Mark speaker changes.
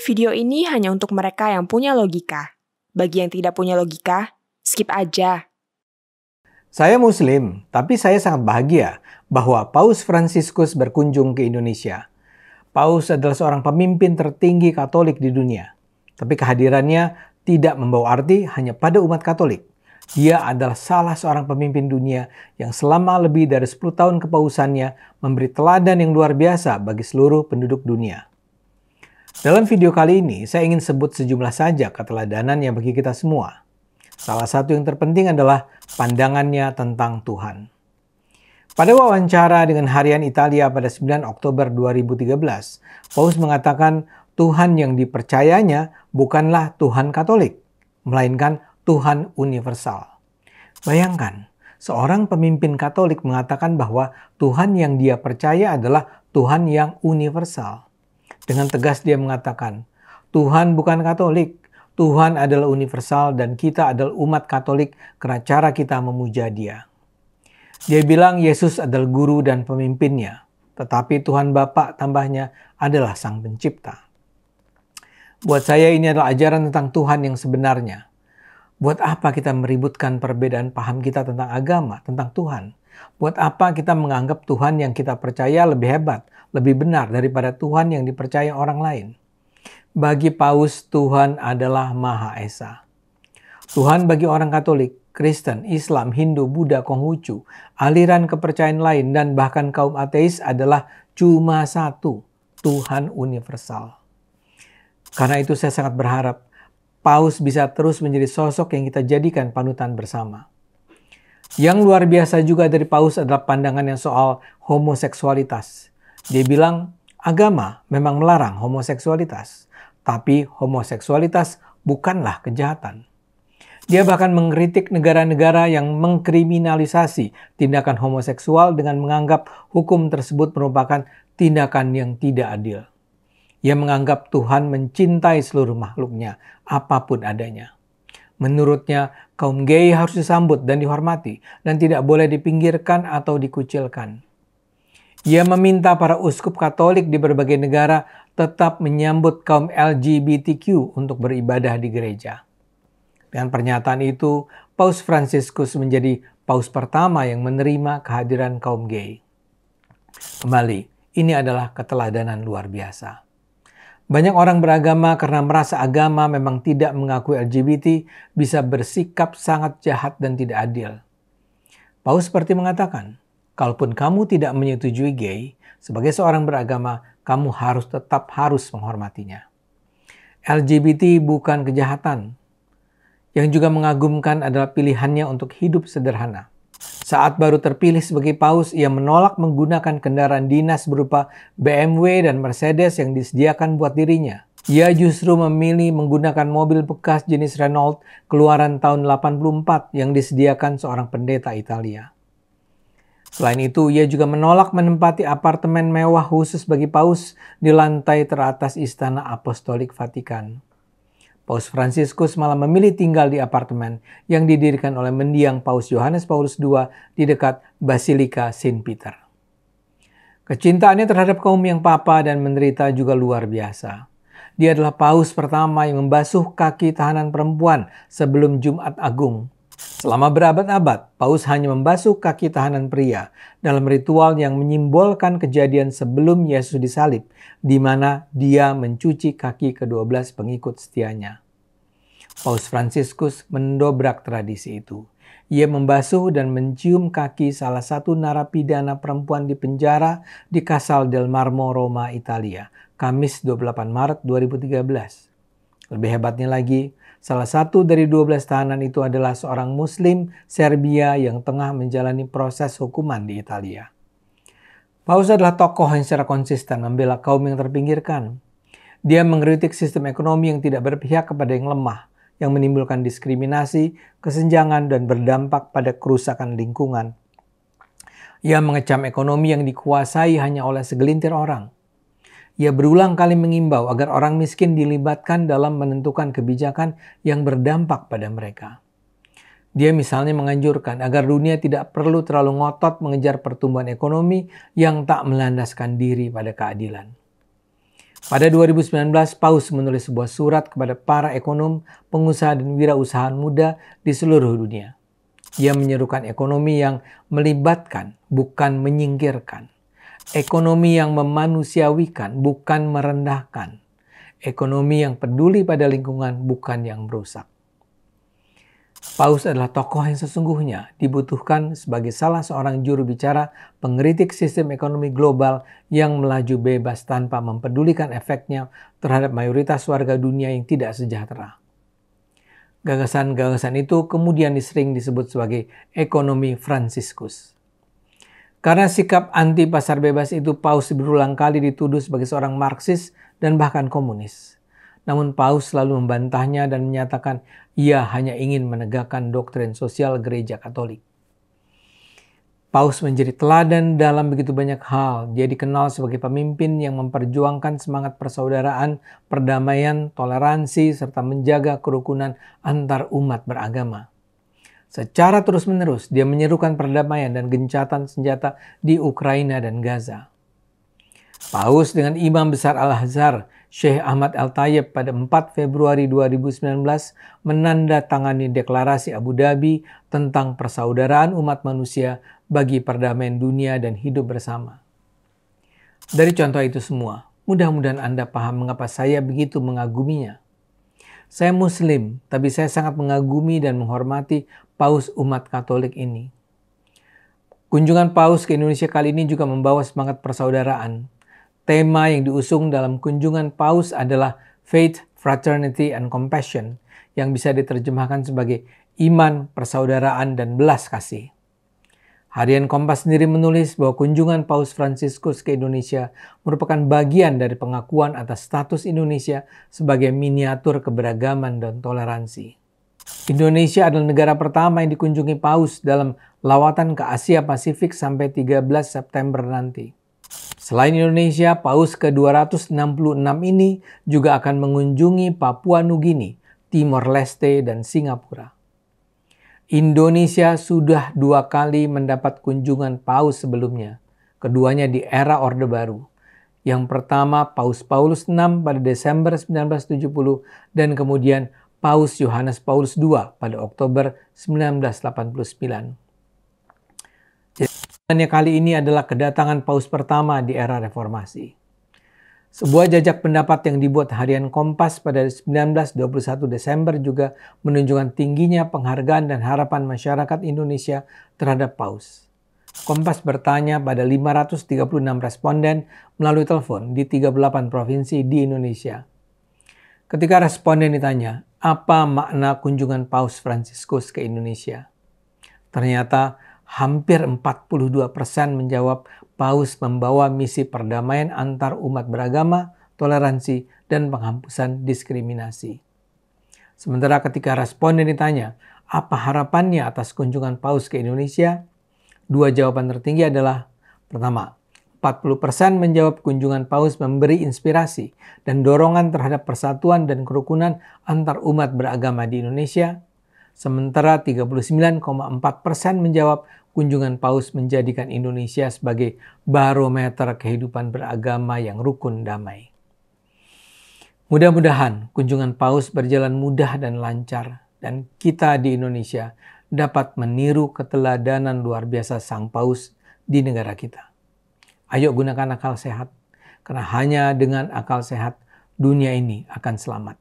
Speaker 1: Video ini hanya untuk mereka yang punya logika. Bagi yang tidak punya logika, skip aja.
Speaker 2: Saya Muslim, tapi saya sangat bahagia bahwa Paus Fransiskus berkunjung ke Indonesia. Paus adalah seorang pemimpin tertinggi Katolik di dunia. Tapi kehadirannya tidak membawa arti hanya pada umat Katolik. Dia adalah salah seorang pemimpin dunia yang selama lebih dari 10 tahun kepausannya memberi teladan yang luar biasa bagi seluruh penduduk dunia. Dalam video kali ini, saya ingin sebut sejumlah saja keteladanan yang bagi kita semua. Salah satu yang terpenting adalah pandangannya tentang Tuhan. Pada wawancara dengan Harian Italia pada 9 Oktober 2013, Paus mengatakan Tuhan yang dipercayanya bukanlah Tuhan Katolik, melainkan Tuhan universal. Bayangkan, seorang pemimpin Katolik mengatakan bahwa Tuhan yang dia percaya adalah Tuhan yang universal. Dengan tegas dia mengatakan, Tuhan bukan Katolik, Tuhan adalah universal dan kita adalah umat Katolik karena cara kita memuja Dia. Dia bilang Yesus adalah guru dan pemimpinnya, tetapi Tuhan Bapa tambahnya adalah Sang Pencipta. Buat saya ini adalah ajaran tentang Tuhan yang sebenarnya. Buat apa kita meributkan perbedaan paham kita tentang agama, tentang Tuhan? Buat apa kita menganggap Tuhan yang kita percaya lebih hebat, lebih benar daripada Tuhan yang dipercaya orang lain? Bagi Paus, Tuhan adalah Maha Esa. Tuhan bagi orang Katolik, Kristen, Islam, Hindu, Buddha, Konghucu, aliran kepercayaan lain, dan bahkan kaum ateis adalah cuma satu, Tuhan universal. Karena itu saya sangat berharap Paus bisa terus menjadi sosok yang kita jadikan panutan bersama. Yang luar biasa juga dari Paus adalah pandangannya soal homoseksualitas. Dia bilang, agama memang melarang homoseksualitas, tapi homoseksualitas bukanlah kejahatan. Dia bahkan mengkritik negara-negara yang mengkriminalisasi tindakan homoseksual dengan menganggap hukum tersebut merupakan tindakan yang tidak adil. Ia menganggap Tuhan mencintai seluruh makhluknya, apapun adanya. Menurutnya, kaum gay harus disambut dan dihormati dan tidak boleh dipinggirkan atau dikucilkan. Ia meminta para uskup Katolik di berbagai negara tetap menyambut kaum LGBTQ untuk beribadah di gereja. Dengan pernyataan itu, Paus Fransiskus menjadi paus pertama yang menerima kehadiran kaum gay. Kembali, ini adalah keteladanan luar biasa. Banyak orang beragama karena merasa agama memang tidak mengakui LGBT bisa bersikap sangat jahat dan tidak adil. Paus seperti mengatakan, kalaupun kamu tidak menyetujui gay, sebagai seorang beragama, kamu tetap harus menghormatinya. LGBT bukan kejahatan. Yang juga mengagumkan adalah pilihannya untuk hidup sederhana. Saat baru terpilih sebagai paus, ia menolak menggunakan kendaraan dinas berupa BMW dan Mercedes yang disediakan buat dirinya. Ia justru memilih menggunakan mobil bekas jenis Renault keluaran tahun 84 yang disediakan seorang pendeta Italia. Selain itu, ia juga menolak menempati apartemen mewah khusus bagi paus di lantai teratas Istana Apostolik Vatikan. Paus Fransiskus malah memilih tinggal di apartemen yang didirikan oleh mendiang Paus Yohanes Paulus II di dekat Basilika Saint Peter. Kecintaannya terhadap kaum yang papa dan menderita juga luar biasa. Dia adalah paus pertama yang membasuh kaki tahanan perempuan sebelum Jumat Agung. Selama berabad-abad, paus hanya membasuh kaki tahanan pria dalam ritual yang menyimbolkan kejadian sebelum Yesus disalib, di mana dia mencuci kaki ke-12 pengikut setianya. Paus Fransiskus mendobrak tradisi itu. Ia membasuh dan mencium kaki salah satu narapidana perempuan di penjara di Casal del Marmo, Roma, Italia, Kamis 28 Maret 2013. Lebih hebatnya lagi, salah satu dari 12 tahanan itu adalah seorang Muslim Serbia yang tengah menjalani proses hukuman di Italia. Paus adalah tokoh yang secara konsisten membela kaum yang terpinggirkan. Dia mengkritik sistem ekonomi yang tidak berpihak kepada yang lemah, yang menimbulkan diskriminasi, kesenjangan, dan berdampak pada kerusakan lingkungan. Ia mengecam ekonomi yang dikuasai hanya oleh segelintir orang. Ia berulang kali mengimbau agar orang miskin dilibatkan dalam menentukan kebijakan yang berdampak pada mereka. Dia misalnya menganjurkan agar dunia tidak perlu terlalu ngotot mengejar pertumbuhan ekonomi yang tak melandaskan diri pada keadilan. Pada 2019, Paus menulis sebuah surat kepada para ekonom, pengusaha, dan wirausahaan muda di seluruh dunia. Dia menyerukan ekonomi yang melibatkan, bukan menyingkirkan. Ekonomi yang memanusiawikan, bukan merendahkan. Ekonomi yang peduli pada lingkungan, bukan yang merusak. Paus adalah tokoh yang sesungguhnya dibutuhkan sebagai salah seorang juru bicara pengkritik sistem ekonomi global yang melaju bebas tanpa mempedulikan efeknya terhadap mayoritas warga dunia yang tidak sejahtera. Gagasan-gagasan itu kemudian sering disebut sebagai ekonomi Fransiskus. Karena sikap anti pasar bebas itu, Paus berulang kali dituduh sebagai seorang Marxis dan bahkan komunis. Namun Paus selalu membantahnya dan menyatakan ia hanya ingin menegakkan doktrin sosial Gereja Katolik. Paus menjadi teladan dalam begitu banyak hal. Dia dikenal sebagai pemimpin yang memperjuangkan semangat persaudaraan, perdamaian, toleransi, serta menjaga kerukunan antar umat beragama. Secara terus-menerus, dia menyerukan perdamaian dan gencatan senjata di Ukraina dan Gaza. Paus dengan Imam Besar Al-Azhar, Syekh Ahmad Al-Tayyib pada 4 Februari 2019 menandatangani deklarasi Abu Dhabi tentang persaudaraan umat manusia bagi perdamaian dunia dan hidup bersama. Dari contoh itu semua, mudah-mudahan Anda paham mengapa saya begitu mengaguminya. Saya Muslim, tapi saya sangat mengagumi dan menghormati Paus umat Katolik ini. Kunjungan Paus ke Indonesia kali ini juga membawa semangat persaudaraan. Tema yang diusung dalam kunjungan Paus adalah Faith, Fraternity, and Compassion, yang bisa diterjemahkan sebagai iman, persaudaraan, dan belas kasih. Harian Kompas sendiri menulis bahwa kunjungan Paus Fransiskus ke Indonesia merupakan bagian dari pengakuan atas status Indonesia sebagai miniatur keberagaman dan toleransi. Indonesia adalah negara pertama yang dikunjungi Paus dalam lawatan ke Asia Pasifik sampai 13 September nanti. Selain Indonesia, Paus ke-266 ini juga akan mengunjungi Papua Nugini, Timor Leste, dan Singapura. Indonesia sudah 2 kali mendapat kunjungan Paus sebelumnya, keduanya di era Orde Baru. Yang pertama Paus Paulus VI pada Desember 1970 dan kemudian Paus Yohanes Paulus II pada Oktober 1989. Kali ini adalah kedatangan Paus pertama di era reformasi. Sebuah jajak pendapat yang dibuat Harian Kompas pada 19-21 Desember juga menunjukkan tingginya penghargaan dan harapan masyarakat Indonesia terhadap Paus. Kompas bertanya pada 536 responden melalui telepon di 38 provinsi di Indonesia. Ketika responden ditanya, apa makna kunjungan Paus Fransiskus ke Indonesia? Ternyata hampir 42% menjawab Paus membawa misi perdamaian antar umat beragama, toleransi, dan penghapusan diskriminasi. Sementara ketika responden ditanya, apa harapannya atas kunjungan Paus ke Indonesia? 2 jawaban tertinggi adalah, pertama, 40% menjawab kunjungan Paus memberi inspirasi dan dorongan terhadap persatuan dan kerukunan antar umat beragama di Indonesia. Sementara 39,4% menjawab kunjungan Paus menjadikan Indonesia sebagai barometer kehidupan beragama yang rukun damai. Mudah-mudahan kunjungan Paus berjalan mudah dan lancar, dan kita di Indonesia dapat meniru keteladanan luar biasa Sang Paus di negara kita. Ayo gunakan akal sehat, karena hanya dengan akal sehat dunia ini akan selamat.